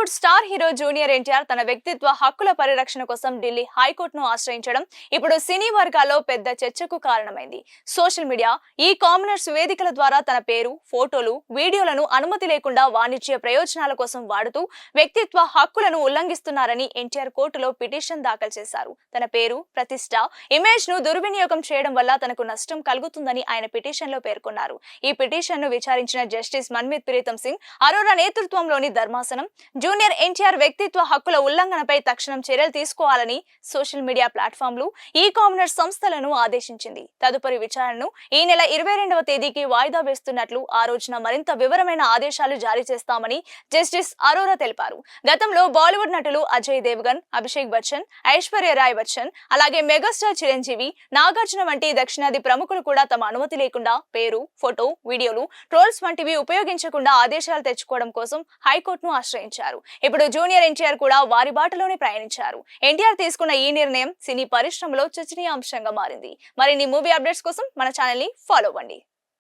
Bollywood star hero junior NTR తన వ్యక్తిత్వ హక్కుల పరిరక్షణ కోసం ఢిల్లీ హైకోర్టును ఆశ్రయించడం ఇప్పుడు సినీ వర్గాల్లో పెద్ద చర్చకు కారణమైంది. సోషల్ మీడియా, ఈ కామర్స్ వేదికల ద్వారా తన పేరు, ఫోటోలు, వీడియోలను అనుమతి లేకుండా వాణిజ్య ప్రయోజనాల కోసం వాడుతూ వ్యక్తిత్వ హక్కులను ఉల్లంఘిస్తున్నారని ఎన్టీఆర్ కోర్టులో పిటిషన్ దాఖలు చేశారు. తన పేరు, ప్రతిష్ట, ఇమేజ్ ను దుర్వినియోగం చేయడం వల్ల తనకు నష్టం కలుగుతుందని ఆయన పిటిషన్ లో పేర్కొన్నారు. ఈ పిటిషన్ ను విచారించిన జస్టిస్ మన్మిత్ ప్రీతం సింగ్ అరోరా నేతృత్వంలోని ధర్మాసనం జూనియర్ ఎన్టీఆర్ వ్యక్తిత్వ హక్కుల ఉల్లంఘనపై తక్షణం చర్యలు తీసుకోవాలని సోషల్ మీడియా ప్లాట్ఫామ్లు, ఈ కామర్స్ సంస్థలను ఆదేశించింది. తదుపరి విచారణను ఈ నెల 22వ తేదీకి వాయిదా వేస్తున్నట్లు ఆ రోజున మరింత వివరమైన ఆదేశాలు జారీ చేస్తామని జస్టిస్ అరోరా తెలిపారు. గతంలో బాలీవుడ్ నటులు అజయ్ దేవగన్, అభిషేక్ బచ్చన్, ఐశ్వర్య రాయ్ బచ్చన్, అలాగే మెగాస్టార్ చిరంజీవి, నాగార్జున వంటి దక్షిణాది ప్రముఖులు కూడా తమ అనుమతి లేకుండా పేరు, ఫోటో, వీడియోలు, ట్రోల్స్ వంటివి ఉపయోగించకుండా ఆదేశాలు తెచ్చుకోవడం కోసం హైకోర్టును ఆశ్రయించారు. ఇప్పుడు జూనియర్ ఎన్టీఆర్ కూడా వారి బాటలోనే ప్రయాణించారు. ఎన్టీఆర్ తీసుకున్న ఈ నిర్ణయం సినీ పరిశ్రమలో చర్చనీయాంశంగా మారింది. మరిన్ని మూవీ అప్డేట్స్ కోసం మన ఛానల్ ని ఫాలో అవ్వండి.